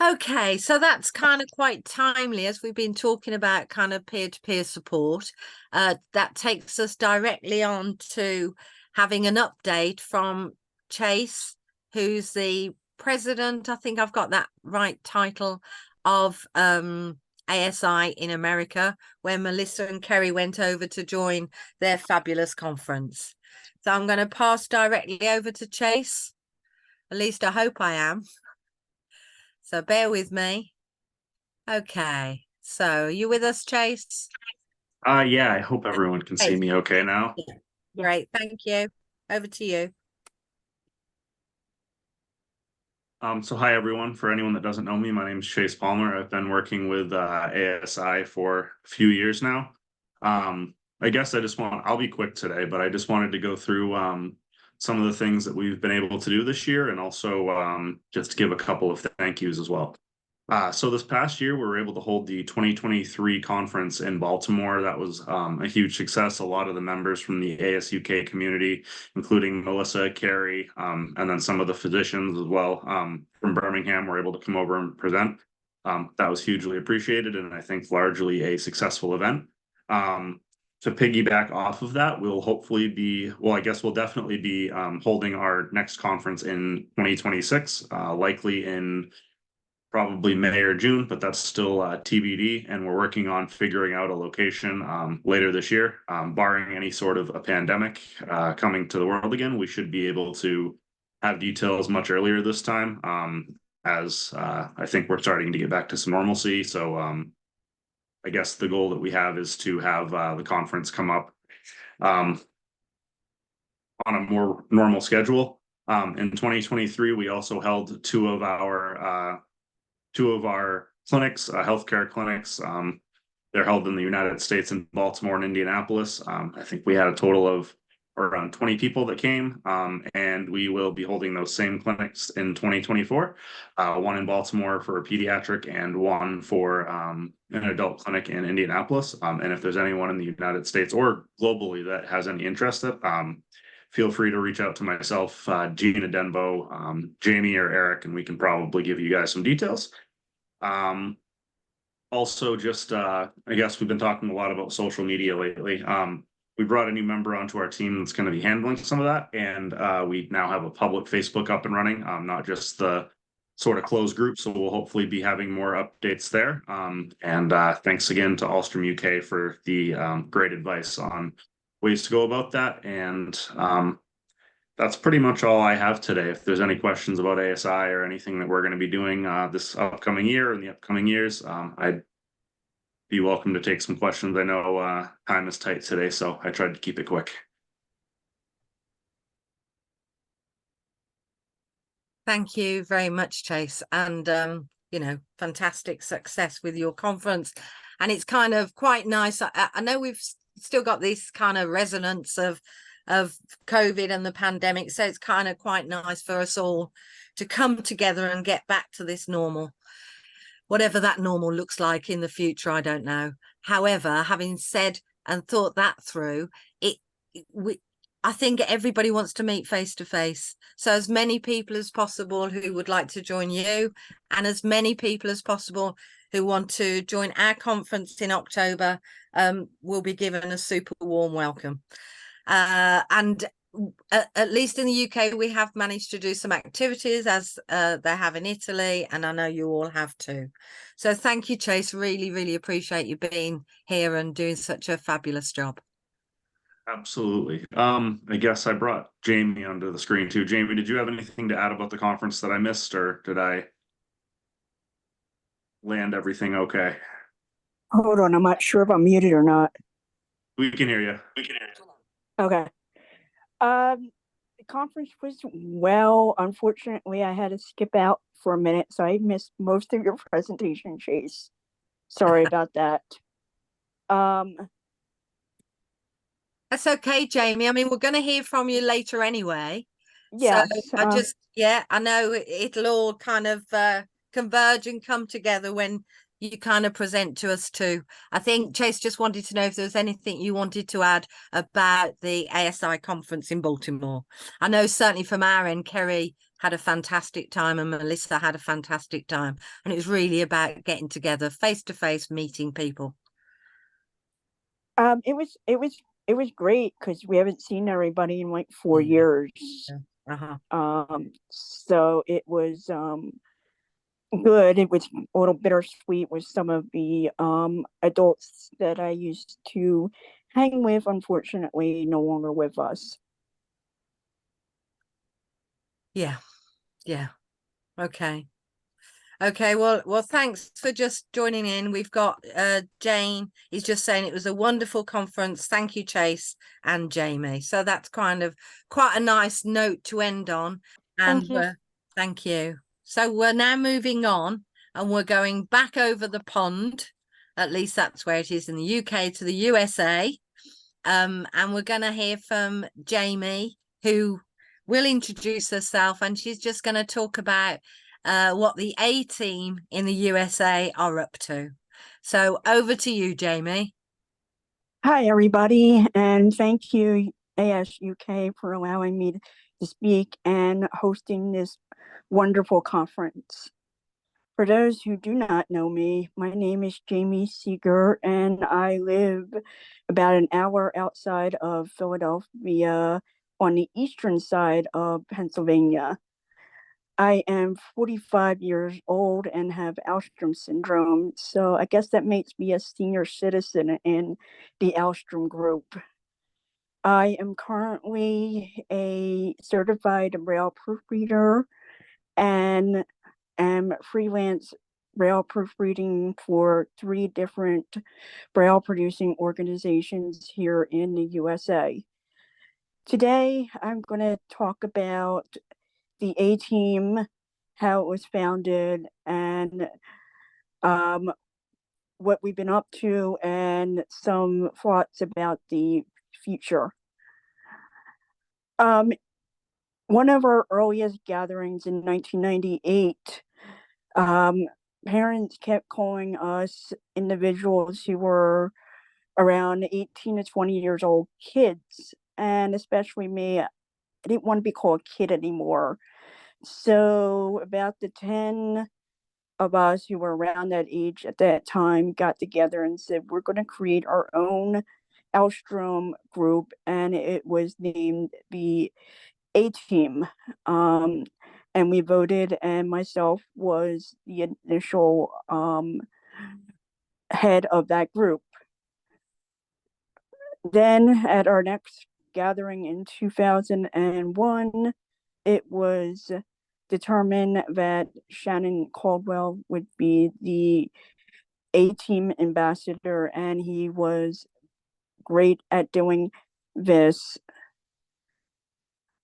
Okay, so that's kind of quite timely as we've been talking about kind of peer-to-peer support. That takes us directly on to having an update from Chase, who's the president, I think I've got that right title, of ASI in America, where Melissa and Kerry went over to join their fabulous conference. So I'm going to pass directly over to Chase. At least I hope I am. So bear with me. Okay. So you with us, Chase? Yeah, I hope everyone can see Hey. me okay now. Yeah. Great. Thank you. Over to you. So hi everyone. For anyone that doesn't know me, my name is Chase Palmer. I've been working with ASI for a few years now. I guess I'll be quick today, but I just wanted to go through some of the things that we've been able to do this year and also just give a couple of thank yous as well. So this past year, we were able to hold the 2023 conference in Baltimore. That was a huge success. A lot of the members from the ASUK community, including Melissa, Carrie, and then some of the physicians as well from Birmingham, were able to come over and present. That was hugely appreciated, and I think largely a successful event. To piggyback off of that, I guess we'll definitely be holding our next conference in 2026, likely in probably May or June, but that's still TBD. And we're working on figuring out a location later this year. Barring any sort of a pandemic coming to the world again, we should be able to have details much earlier this time, as I think we're starting to get back to some normalcy. So I guess the goal that we have is to have the conference come up on a more normal schedule. In 2023, we also held two of our clinics, healthcare clinics. They're held in the United States in Baltimore and Indianapolis. I think we had a total of around 20 people that came, and we will be holding those same clinics in 2024. One in Baltimore for a pediatric and one for an adult clinic in Indianapolis. And if there's anyone in the United States or globally that has any interest, feel free to reach out to myself, Gina Denbo, Jamie, or Eric, and we can probably give you guys some details. Also, just I guess we've been talking a lot about social media lately. We brought a new member onto our team that's going to be handling some of that, and we now have a public Facebook up and running, not just the sort of closed group. So we'll hopefully be having more updates there. And thanks again to Alström UK for the great advice on ways to go about that. And that's pretty much all I have today. If there's any questions about ASI or anything that we're going to be doing this upcoming year and the upcoming years, I'd be welcome to take some questions. I know time is tight today, so I tried to keep it quick. Thank you very much, Chase. And, fantastic success with your conference. And it's kind of quite nice. I know we've still got this kind of resonance of COVID and the pandemic. So it's kind of quite nice for us all to come together and get back to this normal. Whatever that normal looks like in the future, I don't know. However, having said and thought that through, I think everybody wants to meet face to face. So as many people as possible who would like to join you, and as many people as possible who want to join our conference in October, will be given a super warm welcome. And at least in the UK, we have managed to do some activities as they have in Italy, and I know you all have too. So thank you, Chase. Really, really appreciate you being here and doing such a fabulous job. Absolutely. I guess I brought Jamie onto the screen too. Jamie, did you have anything to add about the conference that I missed, or did I land everything okay? Hold on, I'm not sure if I'm muted or not. We can hear you. Okay. The conference was well. Unfortunately, I had to skip out for a minute, so I missed most of your presentation, Chase. Sorry about that. That's okay, Jamie. I mean, we're going to hear from you later anyway. Yes. So I know it'll all kind of converge and come together when you kind of present to us too. I think Chase just wanted to know if there was anything you wanted to add about the ASI conference in Baltimore. I know certainly from our end, Kerry had a fantastic time and Melissa had a fantastic time. And it was really about getting together face to face, meeting people. It was great because we haven't seen everybody in like 4 years. So it was good. It was a little bittersweet with some of the adults that I used to hang with, unfortunately no longer with us. Yeah. Okay, well, thanks for just joining in. We've got Jane. He's just saying it was a wonderful conference. Thank you, Chase and Jamie. So that's kind of quite a nice note to end on. And thank you. So we're now moving on and we're going back over the pond. At least that's where it is in the UK, to the USA. And we're going to hear from Jamie, who will introduce herself, and she's just going to talk about what the A team in the USA are up to. So over to you, Jamie. Hi, everybody, and thank you, AS UK, for allowing me to speak and hosting this wonderful conference. For those who do not know me, my name is Jamie Seegar, and I live about an hour outside of Philadelphia on the eastern side of Pennsylvania. I am 45 years old and have Alström syndrome, so I guess that makes me a senior citizen in the Alström group. I am currently a certified Braille proofreader and am freelance Braille proofreading for 3 different Braille producing organizations here in the USA. Today, I'm going to talk about the A team, how it was founded, and what we've been up to, and some thoughts about the future. One of our earliest gatherings in 1998, parents kept calling us individuals who were around 18 to 20 years old kids, and especially me. I didn't want to be called a kid anymore. So about the 10 of us who were around that age at that time got together and said, we're going to create our own Alström group, and it was named the A team. And we voted, and myself was the initial head of that group. Then at our next gathering in 2001, it was determined that Shannon Caldwell would be the A team ambassador, and he was great at doing this.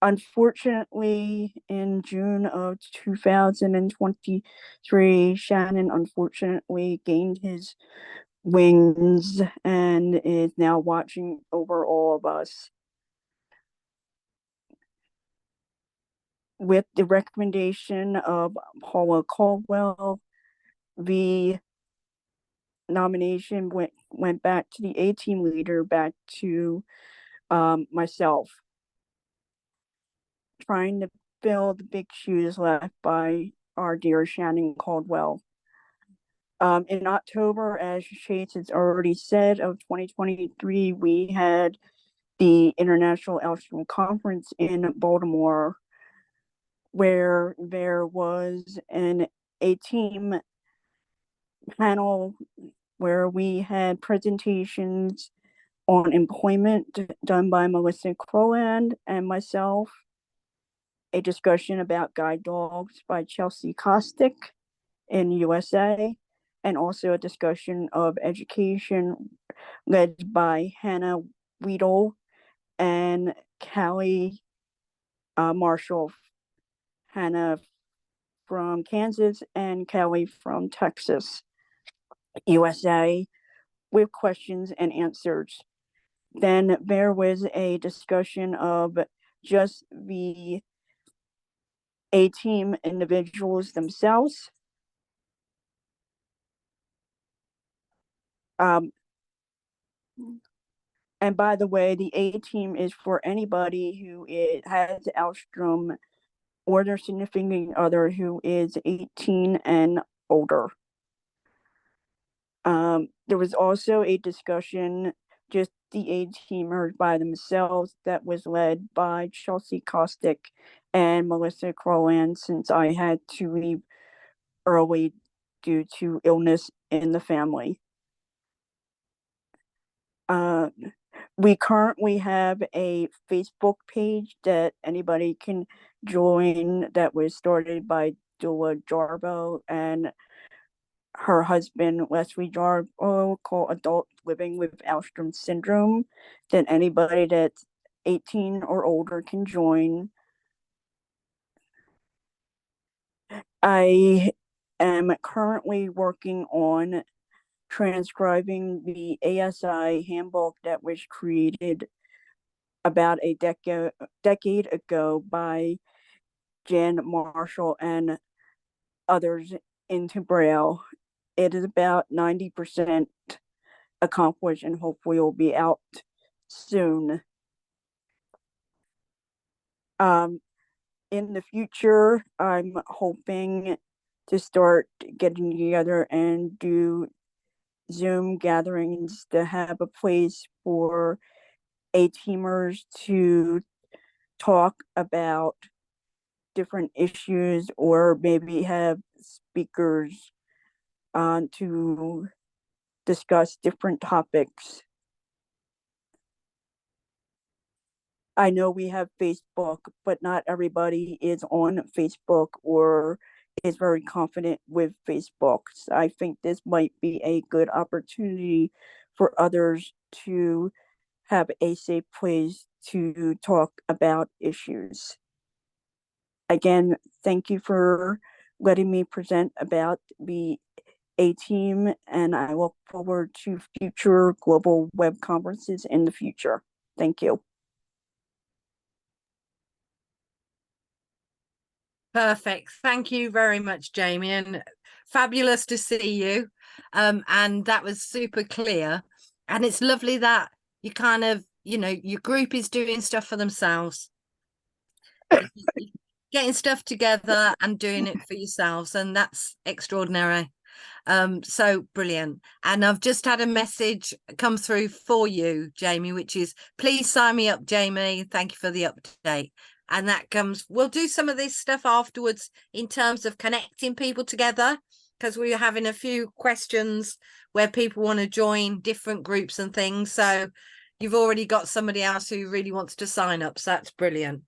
Unfortunately, in June of 2023, Shannon unfortunately gained his wings and is now watching over all of us. With the recommendation of Paula Caldwell, the nomination went back to the A team leader, back to myself, trying to fill the big shoes left by our dear Shannon Caldwell. In October, as Chase has already said, of 2023, we had the International Alström Conference in Baltimore, where there was an A team panel where we had presentations on employment done by Melissa Crowland and myself, a discussion about guide dogs by Chelsea Kostick in USA, and also a discussion of education led by Hannah Weedle and Callie Marshall. Hannah from Kansas and Callie from Texas, USA, with questions and answers. Then there was a discussion of just the A team individuals themselves. Um, and by the way, the A team is for anybody who has Alström or their significant other who is 18 and older. There was also a discussion, just the A teamers by themselves, that was led by Chelsea Kostick and Melissa Crowland, since I had to leave early due to illness in the family. We currently have a Facebook page that anybody can join that was started by Dula Jarbo and her husband Leslie Jarbo, called Adult Living with Alström Syndrome, that anybody that's 18 or older can join. I am currently working on transcribing the ASI handbook that was created about a decade ago by Jan Marshall and others into Braille. It is about 90% accomplished and hopefully will be out soon. In the future, I'm hoping to start getting together and do Zoom gatherings to have a place for A-teamers to talk about different issues, or maybe have speakers on to discuss different topics. I know we have Facebook, but not everybody is on Facebook or is very confident with Facebook. So I think this might be a good opportunity for others to have a safe place to talk about issues. Again, thank you for letting me present about the A team, and I look forward to future global web conferences in the future. Thank you. Perfect. Thank you very much, Jamie, and fabulous to see you. And that was super clear. And it's lovely that you kind of, your group is doing stuff for themselves, getting stuff together and doing it for yourselves, and that's extraordinary. So brilliant. And I've just had a message come through for you, Jamie, which is, please sign me up, Jamie. Thank you for the update. And that comes, we'll do some of this stuff afterwards in terms of connecting people together, because we're having a few questions where people want to join different groups and things. So you've already got somebody else who really wants to sign up. So that's brilliant.